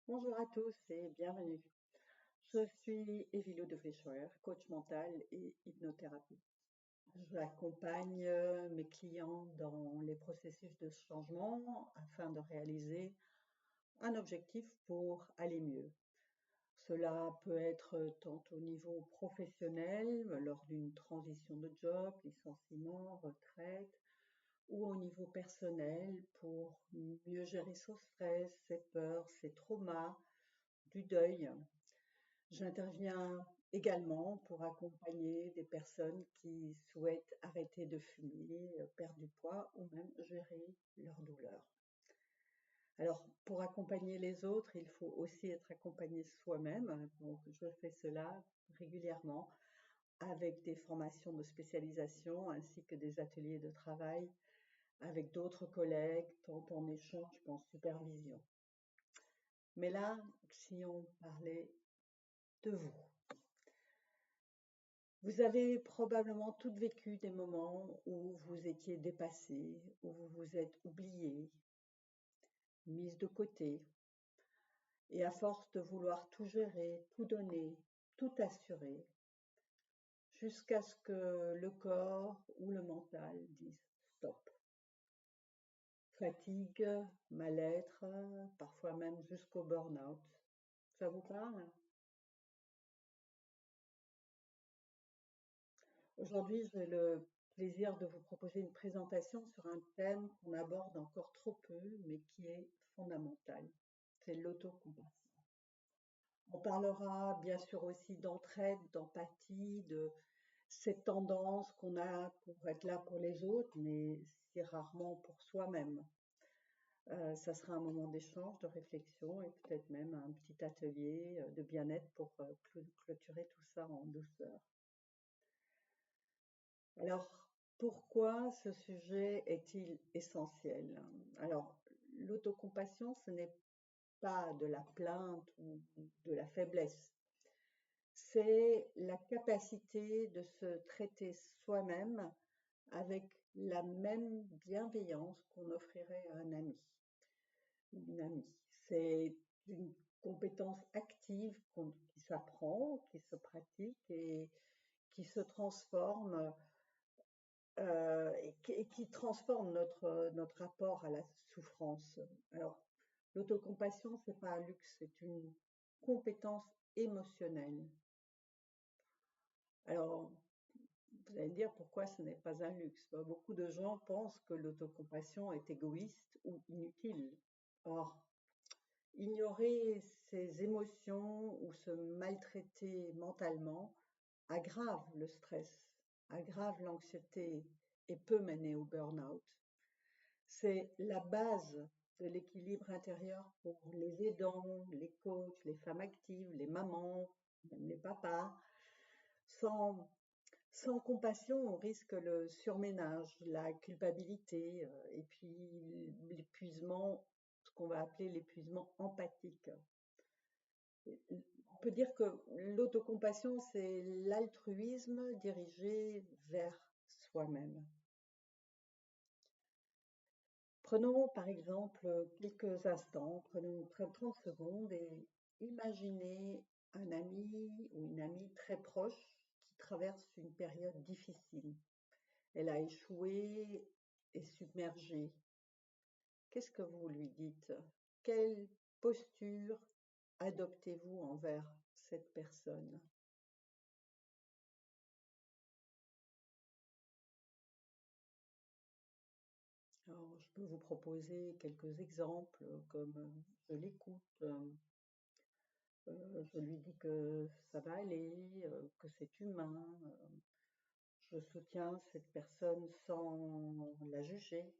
Bonjour à tous et bienvenue. Je suis Evilo de Fleischer, coach mental et hypnothérapeute. J'accompagne mes clients dans les processus de changement afin de réaliser un objectif pour aller mieux. Cela peut être tant au niveau professionnel, lors d'une transition de job, licenciement, retraite, ou au niveau personnel pour mieux gérer son stress, ses peurs, ses traumas, du deuil. J'interviens également pour accompagner des personnes qui souhaitent arrêter de fumer, perdre du poids ou même gérer leur douleur. Alors, pour accompagner les autres, il faut aussi être accompagné soi-même. Donc, je fais cela régulièrement avec des formations de spécialisation ainsi que des ateliers de travail avec d'autres collègues, tant en échange qu'en supervision. Mais là, si on parlait de vous, vous avez probablement toutes vécu des moments où vous étiez dépassé, où vous vous êtes oublié, mise de côté, et à force de vouloir tout gérer, tout donner, tout assurer, jusqu'à ce que le corps ou le mental dise stop. Fatigue, mal-être, parfois même jusqu'au burn-out. Ça vous parle? Aujourd'hui, j'ai le plaisir de vous proposer une présentation sur un thème qu'on aborde encore trop peu, mais qui est fondamental. C'est l'autocompassion. On parlera bien sûr aussi d'entraide, d'empathie, de cette tendance qu'on a pour être là pour les autres, mais si rarement pour soi-même. Ça sera un moment d'échange, de réflexion et peut-être même un petit atelier de bien-être pour clôturer tout ça en douceur. Alors, pourquoi ce sujet est-il essentiel? Alors, l'autocompassion, ce n'est pas de la plainte ou de la faiblesse. C'est la capacité de se traiter soi-même avec la même bienveillance qu'on offrirait à un ami ou une amie. C'est une compétence active qui s'apprend, qui se pratique et qui se transforme et qui transforme notre rapport à la souffrance. Alors, l'autocompassion, c'est pas un luxe, c'est une compétence émotionnelle. Alors, vous allez me dire pourquoi ce n'est pas un luxe. Beaucoup de gens pensent que l'autocompassion est égoïste ou inutile. Or, ignorer ses émotions ou se maltraiter mentalement aggrave le stress, aggrave l'anxiété et peut mener au burn-out. C'est la base de l'équilibre intérieur pour les aidants, les coachs, les femmes actives, les mamans, même les papas. Sans, sans compassion, on risque le surménage, la culpabilité et puis l'épuisement, ce qu'on va appeler l'épuisement empathique. On peut dire que l'autocompassion, c'est l'altruisme dirigé vers soi-même. Prenons par exemple quelques instants, prenons 30 secondes et imaginez un ami ou une amie très proche qui traverse une période difficile. Elle a échoué et submergée. Qu'est-ce que vous lui dites? Quelle posture adoptez-vous envers cette personne? Alors, je peux vous proposer quelques exemples comme je l'écoute, je lui dis que ça va aller, que c'est humain, je soutiens cette personne sans la juger.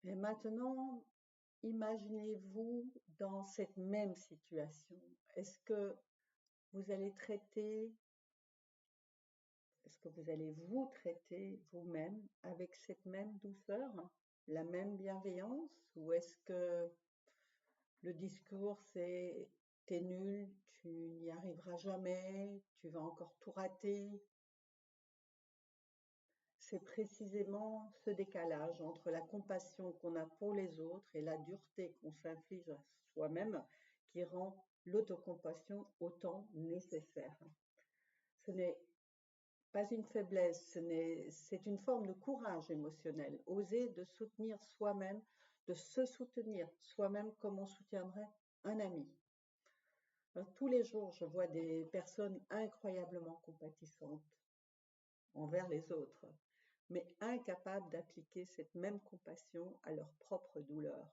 Et maintenant, imaginez-vous dans cette même situation. Est-ce que vous allez traiter, est-ce que vous allez vous traiter vous-même avec cette même douceur, la même bienveillance, ou est-ce que le discours c'est t'es nul, tu n'y arriveras jamais, tu vas encore tout rater? c'est précisément ce décalage entre la compassion qu'on a pour les autres et la dureté qu'on s'inflige à soi-même qui rend l'autocompassion autant nécessaire. Ce n'est pas une faiblesse, c'est une forme de courage émotionnel, oser de soutenir soi-même, de se soutenir soi-même comme on soutiendrait un ami. Alors, tous les jours, je vois des personnes incroyablement compatissantes envers les autres, mais incapables d'appliquer cette même compassion à leur propre douleur.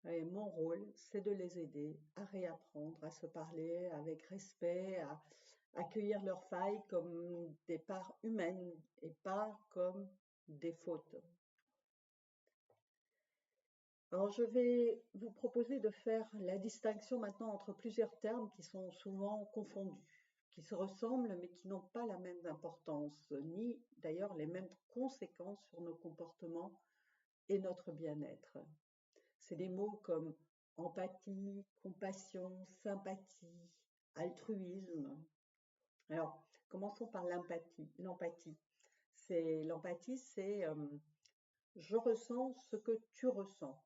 Et mon rôle, c'est de les aider à réapprendre, à se parler avec respect, à accueillir leurs failles comme des parts humaines et pas comme des fautes. Alors, je vais vous proposer de faire la distinction maintenant entre plusieurs termes qui sont souvent confondus, qui se ressemblent mais qui n'ont pas la même importance, ni d'ailleurs les mêmes conséquences sur nos comportements et notre bien-être. C'est des mots comme empathie, compassion, sympathie, altruisme. Alors, commençons par l'empathie. L'empathie, c'est je ressens ce que tu ressens.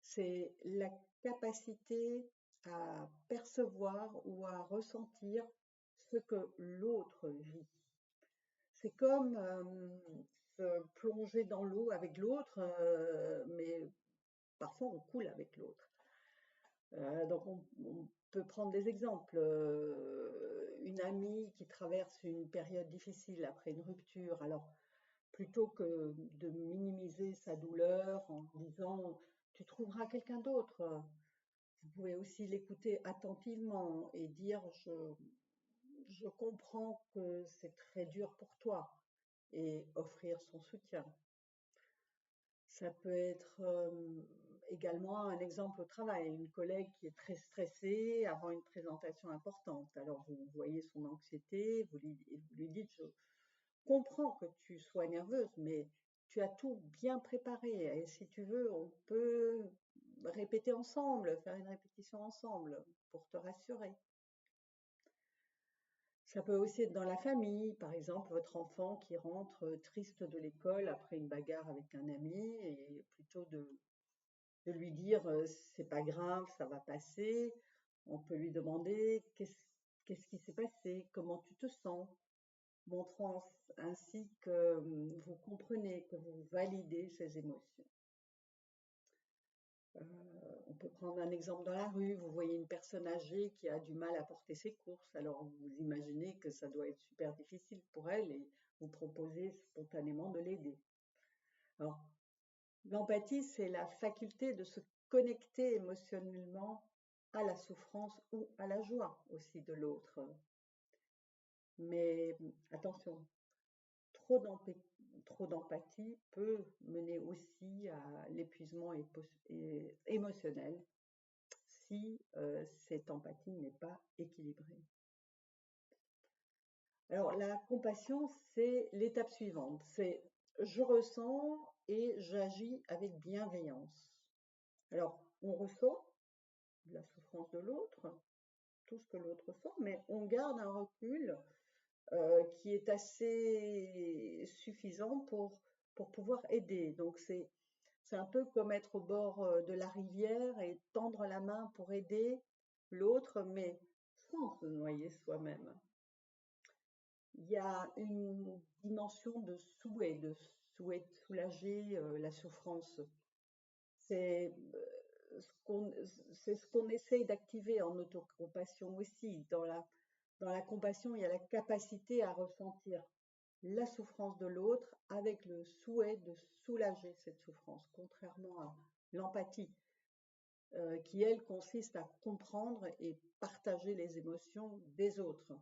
C'est la capacité à percevoir ou à ressentir ce que l'autre vit. C'est comme se plonger dans l'eau avec l'autre, mais parfois on coule avec l'autre. Donc on peut prendre des exemples. Une amie qui traverse une période difficile après une rupture, alors plutôt que de minimiser sa douleur en disant tu trouveras quelqu'un d'autre, vous pouvez aussi l'écouter attentivement et dire je comprends que c'est très dur pour toi et offrir son soutien. Ça peut être également un exemple au travail, une collègue qui est très stressée avant une présentation importante. Alors vous voyez son anxiété, vous lui dites je comprends que tu sois nerveuse, mais tu as tout bien préparé et si tu veux, on peut répéter ensemble, faire une répétition ensemble pour te rassurer. Ça peut aussi être dans la famille, par exemple, votre enfant qui rentre triste de l'école après une bagarre avec un ami et plutôt de lui dire c'est pas grave, ça va passer, on peut lui demander qu'est-ce qui s'est passé, comment tu te sens, montrant ainsi que vous comprenez, que vous validez ces émotions. On peut prendre un exemple dans la rue, vous voyez une personne âgée qui a du mal à porter ses courses, alors vous imaginez que ça doit être super difficile pour elle et vous proposez spontanément de l'aider. Alors, l'empathie, c'est la faculté de se connecter émotionnellement à la souffrance ou à la joie aussi de l'autre. Mais attention, trop d'empathie peut mener aussi à l'épuisement émotionnel si cette empathie n'est pas équilibrée. Alors la compassion, c'est l'étape suivante. C'est je ressens et j'agis avec bienveillance. Alors on ressent la souffrance de l'autre, tout ce que l'autre ressent, mais on garde un recul qui est assez suffisant pour pouvoir aider. Donc c'est un peu comme être au bord de la rivière et tendre la main pour aider l'autre, mais sans se noyer soi-même. Il y a une dimension de souhait de soulager la souffrance. C'est ce qu'on essaye d'activer en autocompassion aussi. Dans la compassion, il y a la capacité à ressentir la souffrance de l'autre avec le souhait de soulager cette souffrance, contrairement à l'empathie, qui elle consiste à comprendre et partager les émotions des autres.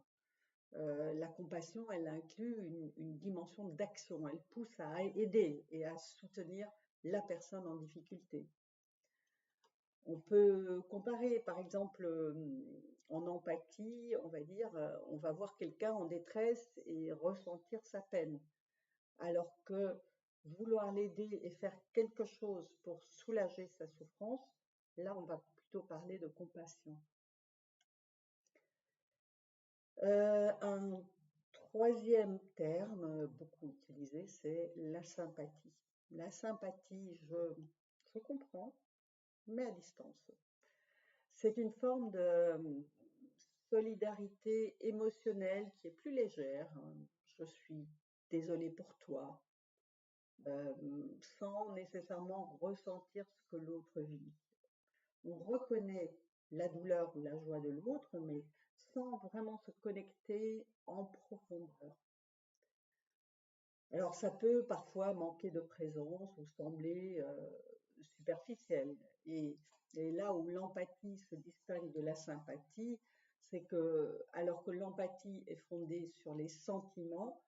La compassion, elle inclut une dimension d'action, elle pousse à aider et à soutenir la personne en difficulté. On peut comparer, par exemple, en empathie, on va dire, on va voir quelqu'un en détresse et ressentir sa peine, alors que vouloir l'aider et faire quelque chose pour soulager sa souffrance, là, on va plutôt parler de compassion. Un troisième terme beaucoup utilisé, c'est la sympathie. La sympathie, je comprends, mais à distance. C'est une forme de solidarité émotionnelle qui est plus légère. Je suis désolée pour toi, euh, sans nécessairement ressentir ce que l'autre vit. On reconnaît la douleur ou la joie de l'autre, mais sans vraiment se connecter en profondeur. Alors ça peut parfois manquer de présence ou sembler superficiel. Et là où l'empathie se distingue de la sympathie, c'est que alors que l'empathie est fondée sur les sentiments,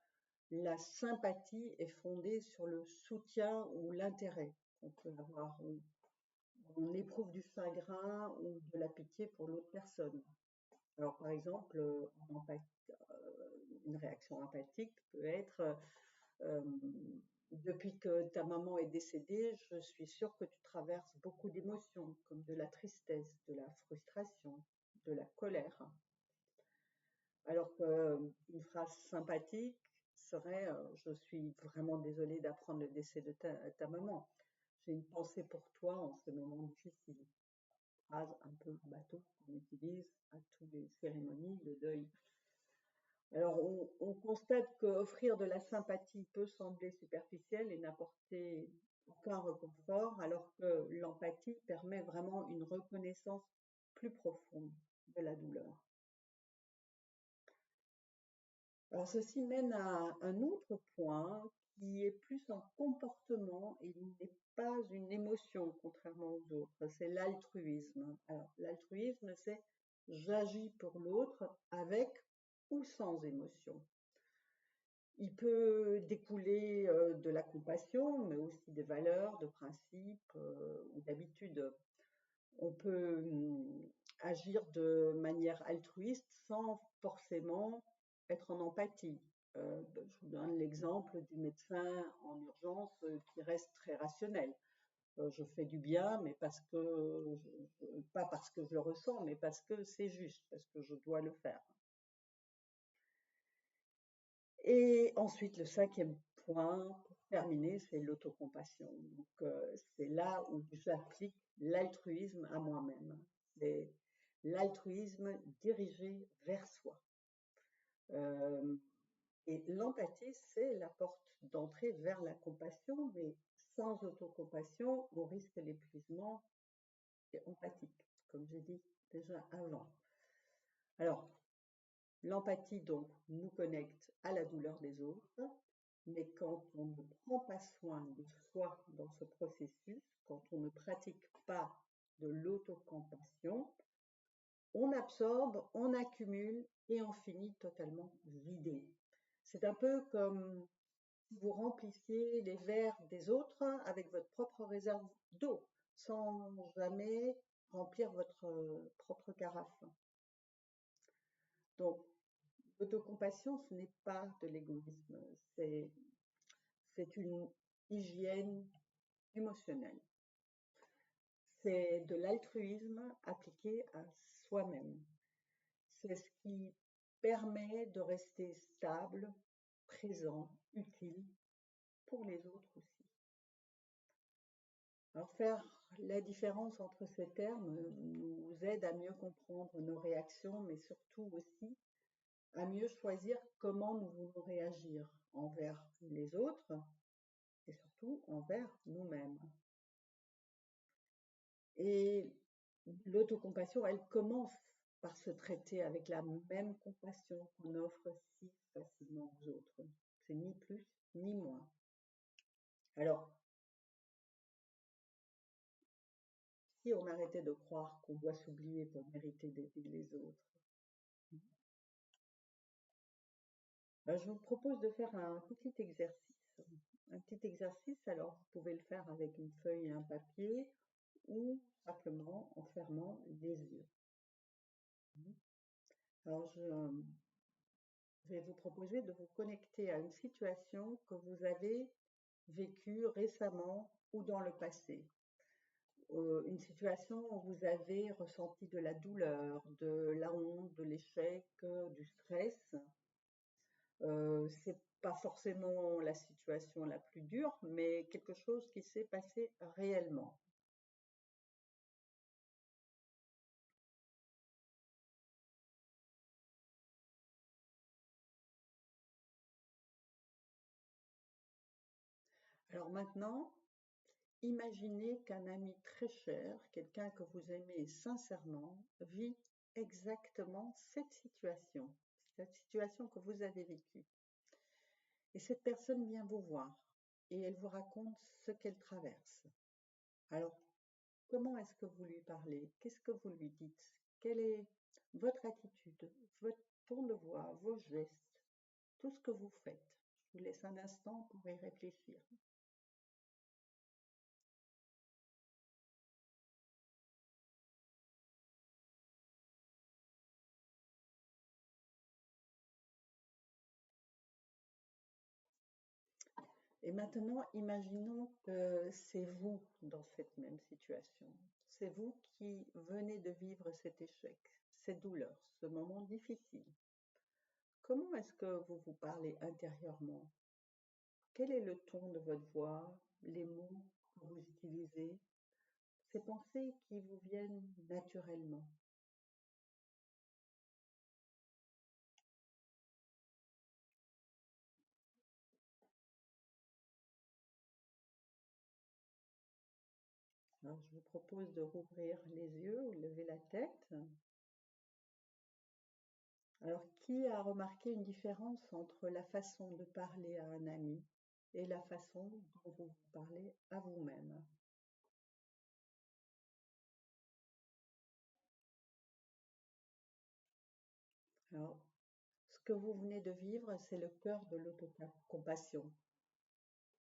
la sympathie est fondée sur le soutien ou l'intérêt qu'on peut avoir. On éprouve du chagrin ou de la pitié pour l'autre personne. Alors par exemple, une réaction empathique peut être euh, depuis que ta maman est décédée, je suis sûre que tu traverses beaucoup d'émotions, comme de la tristesse, de la frustration, de la colère. Alors qu'une phrase sympathique serait je suis vraiment désolée d'apprendre le décès de ta maman. J'ai une pensée pour toi en ce moment difficile. Phrase un peu bateau qu'on utilise à toutes les cérémonies de deuil. Alors, on constate qu'offrir de la sympathie peut sembler superficiel et n'apporter aucun réconfort, alors que l'empathie permet vraiment une reconnaissance plus profonde de la douleur. Alors, ceci mène à un autre point qui est plus un comportement et n'est pas une émotion, contrairement aux autres. C'est l'altruisme. Alors, l'altruisme, c'est j'agis pour l'autre avec ou sans émotion. Il peut découler de la compassion, mais aussi des valeurs, de principes ou d'habitudes. On peut agir de manière altruiste sans forcément être en empathie. Je vous donne l'exemple du médecin en urgence qui reste très rationnel. Je fais du bien, mais pas parce que je le ressens, mais parce que c'est juste, parce que je dois le faire. Et ensuite, le cinquième point, pour terminer, c'est l'autocompassion. Donc, c'est là où j'applique l'altruisme à moi-même. C'est l'altruisme dirigé vers soi. Et l'empathie, c'est la porte d'entrée vers la compassion, mais sans autocompassion, on risque l'épuisement empathique, comme j'ai dit déjà avant. Alors, l'empathie, donc, nous connecte à la douleur des autres, mais quand on ne prend pas soin de soi dans ce processus, quand on ne pratique pas de l'autocompassion, on absorbe, on accumule et on finit totalement vidé. C'est un peu comme si vous remplissiez les verres des autres avec votre propre réserve d'eau, sans jamais remplir votre propre carafe. Donc, l'autocompassion, ce n'est pas de l'égoïsme, c'est une hygiène émotionnelle. C'est de l'altruisme appliqué à soi-même. C'est ce qui permet de rester stable, présent, utile pour les autres aussi. Alors faire la différence entre ces termes nous aide à mieux comprendre nos réactions, mais surtout aussi à mieux choisir comment nous voulons réagir envers les autres et surtout envers nous-mêmes. Et l'autocompassion, elle commence par se traiter avec la même compassion qu'on offre si facilement aux autres. C'est ni plus ni moins. Alors, si on arrêtait de croire qu'on doit s'oublier pour mériter d'aider les autres, je vous propose de faire un petit exercice. Un petit exercice, alors vous pouvez le faire avec une feuille et un papier ou simplement en fermant les yeux. Alors je vais vous proposer de vous connecter à une situation que vous avez vécue récemment ou dans le passé. Une situation où vous avez ressenti de la douleur, de la honte, de l'échec, du stress. C'est pas forcément la situation la plus dure, mais quelque chose qui s'est passé réellement. Alors maintenant, imaginez qu'un ami très cher, quelqu'un que vous aimez sincèrement, vit exactement cette situation que vous avez vécue. Et cette personne vient vous voir et elle vous raconte ce qu'elle traverse. Alors, comment est-ce que vous lui parlez? Qu'est-ce que vous lui dites? Quelle est votre attitude, votre ton de voix, vos gestes, tout ce que vous faites? Je vous laisse un instant pour y réfléchir. Et maintenant, imaginons que c'est vous dans cette même situation. C'est vous qui venez de vivre cet échec, cette douleur, ce moment difficile. Comment est-ce que vous vous parlez intérieurement? Quel est le ton de votre voix, les mots que vous utilisez, ces pensées qui vous viennent naturellement? Alors, je vous propose de rouvrir les yeux ou lever la tête. Alors, qui a remarqué une différence entre la façon de parler à un ami et la façon dont vous vous parlez à vous-même? Alors, ce que vous venez de vivre, c'est le cœur de l'autocompassion.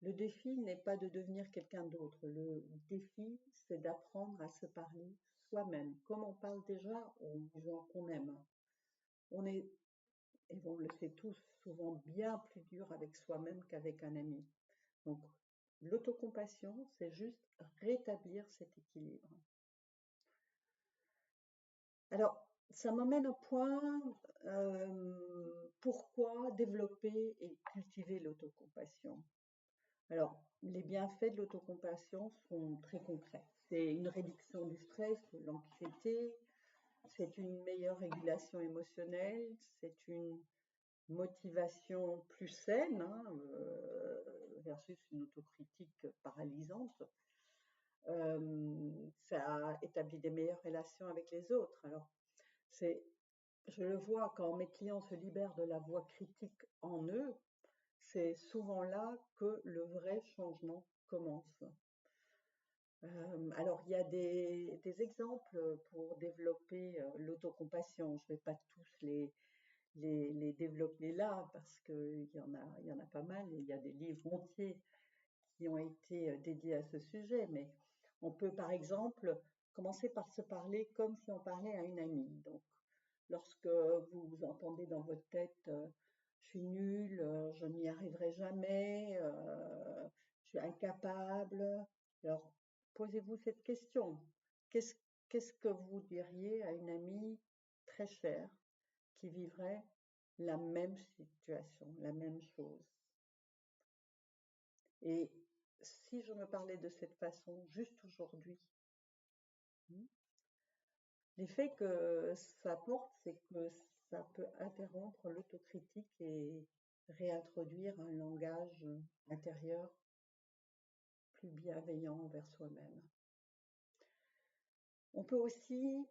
Le défi n'est pas de devenir quelqu'un d'autre. Le défi, c'est d'apprendre à se parler soi-même, comme on parle déjà aux gens qu'on aime. On est, et on le sait tous, souvent bien plus dur avec soi-même qu'avec un ami. Donc, l'autocompassion, c'est juste rétablir cet équilibre. Alors, ça m'emmène au point, pourquoi développer et cultiver l'autocompassion? Alors, les bienfaits de l'autocompassion sont très concrets. C'est une réduction du stress, de l'anxiété, c'est une meilleure régulation émotionnelle, c'est une motivation plus saine, hein, versus une autocritique paralysante. Ça établit des meilleures relations avec les autres. Alors, c'est, je le vois quand mes clients se libèrent de la voix critique en eux, c'est souvent là que le vrai changement commence. Alors, il y a des exemples pour développer l'autocompassion. Je ne vais pas tous les développer là parce qu'il y en a pas mal. Il y a des livres entiers qui ont été dédiés à ce sujet, mais on peut par exemple commencer par se parler comme si on parlait à une amie. Donc, lorsque vous entendez dans votre tête je suis nulle, je n'y arriverai jamais, je suis incapable. Alors, posez-vous cette question. Qu'est-ce, qu'est-ce que vous diriez à une amie très chère qui vivrait la même situation, la même chose? Et si je me parlais de cette façon juste aujourd'hui, hmm, l'effet que ça apporte, c'est que ça peut interrompre l'autocritique et réintroduire un langage intérieur plus bienveillant envers soi-même. On peut aussi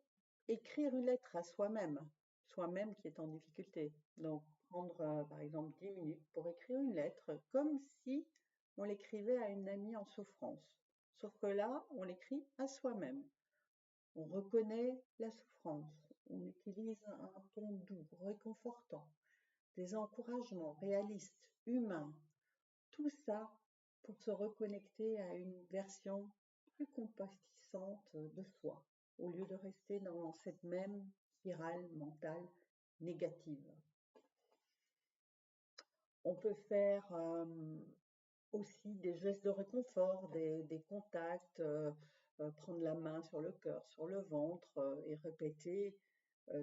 écrire une lettre à soi-même, soi-même qui est en difficulté. Donc, prendre par exemple 10 minutes pour écrire une lettre comme si on l'écrivait à une amie en souffrance. Sauf que là, on l'écrit à soi-même. On reconnaît la souffrance. On utilise un ton doux, réconfortant, des encouragements réalistes, humains. Tout ça pour se reconnecter à une version plus compatissante de soi, au lieu de rester dans cette même spirale mentale négative. On peut faire aussi des gestes de réconfort, des contacts, prendre la main sur le cœur, sur le ventre et répéter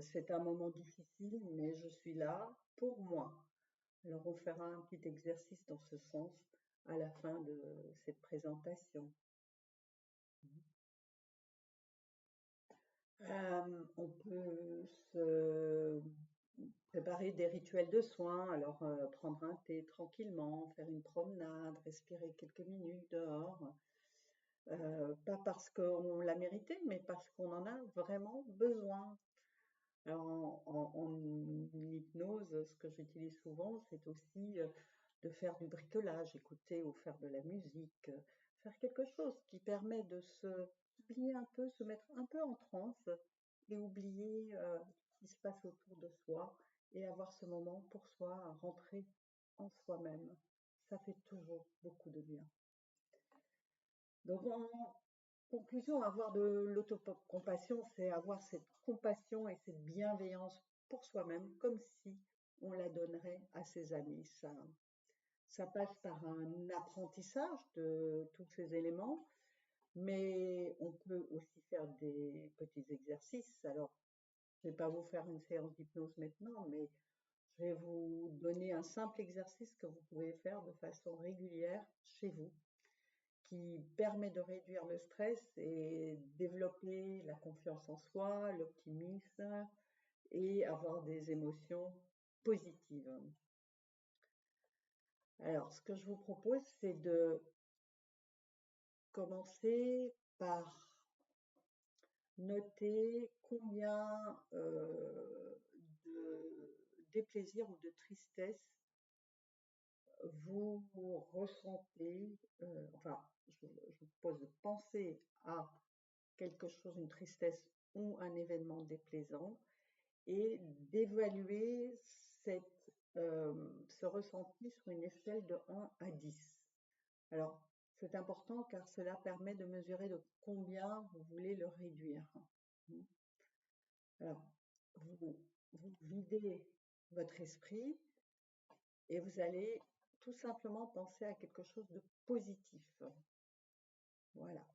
c'est un moment difficile, mais je suis là pour moi. Alors, on fera un petit exercice dans ce sens à la fin de cette présentation. On peut se préparer des rituels de soins, alors prendre un thé tranquillement, faire une promenade, respirer quelques minutes dehors, pas parce qu'on l'a mérité, mais parce qu'on en a vraiment besoin. Alors en hypnose, ce que j'utilise souvent, c'est aussi de faire du bricolage, écouter ou faire de la musique, faire quelque chose qui permet de se oublier un peu, se mettre un peu en transe et oublier ce qui se passe autour de soi et avoir ce moment pour soi, rentrer en soi-même. Ça fait toujours beaucoup de bien. Donc en conclusion, avoir de l'autocompassion, c'est avoir cette compassion et cette bienveillance pour soi-même, comme si on la donnerait à ses amis. Ça passe par un apprentissage de tous ces éléments, mais on peut aussi faire des petits exercices. Alors, je ne vais pas vous faire une séance d'hypnose maintenant, mais je vais vous donner un simple exercice que vous pouvez faire de façon régulière chez vous, qui permet de réduire le stress et développer la confiance en soi, l'optimisme et avoir des émotions positives. Alors, ce que je vous propose, c'est de commencer par noter combien de déplaisir ou de tristesse vous ressentez. Enfin, je vous propose de penser à quelque chose, une tristesse ou un événement déplaisant, et d'évaluer ce ressenti sur une échelle de 1 à 10. Alors, c'est important car cela permet de mesurer de combien vous voulez le réduire. Alors, vous videz votre esprit et vous allez tout simplement penser à quelque chose de positif. Voilà.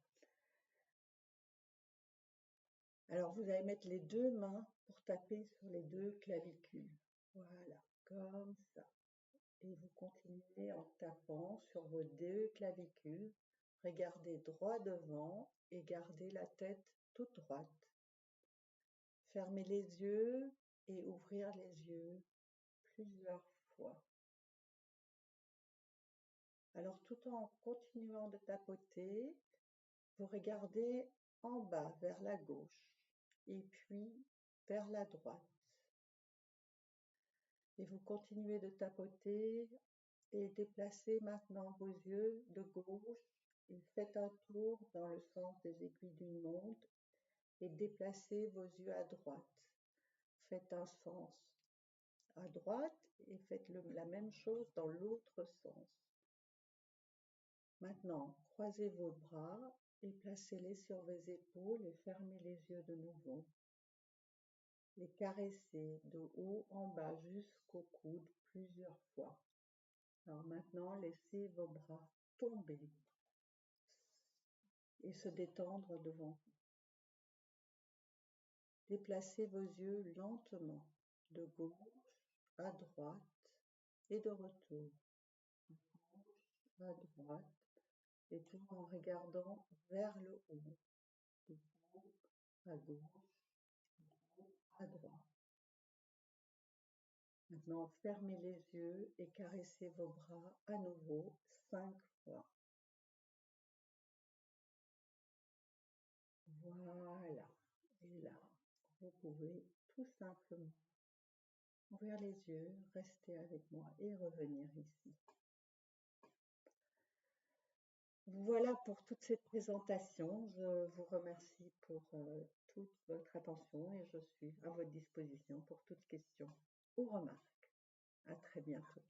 Alors, vous allez mettre les deux mains pour taper sur les deux clavicules. Voilà, comme ça. Et vous continuez en tapant sur vos deux clavicules. Regardez droit devant et gardez la tête toute droite. Fermez les yeux et ouvrir les yeux plusieurs fois. Alors, tout en continuant de tapoter, vous regardez en bas vers la gauche et puis vers la droite. Et vous continuez de tapoter et déplacez maintenant vos yeux de gauche et faites un tour dans le sens des aiguilles d'une montre et déplacez vos yeux à droite. Faites un sens à droite et faites la même chose dans l'autre sens. Maintenant, croisez vos bras et placez-les sur vos épaules et fermez les yeux de nouveau. Les caressez de haut en bas jusqu'au coude plusieurs fois. Alors maintenant, laissez vos bras tomber et se détendre devant vous. Déplacez vos yeux lentement de gauche à droite et de retour. Gauche à droite et tout en regardant vers le haut. De haut à gauche, de haut à droite. Maintenant, fermez les yeux et caressez vos bras à nouveau 5 fois. Voilà. Et là, vous pouvez tout simplement ouvrir les yeux, rester avec moi et revenir ici. Voilà pour toute cette présentation. Je vous remercie pour toute votre attention et je suis à votre disposition pour toute question ou remarque. À très bientôt.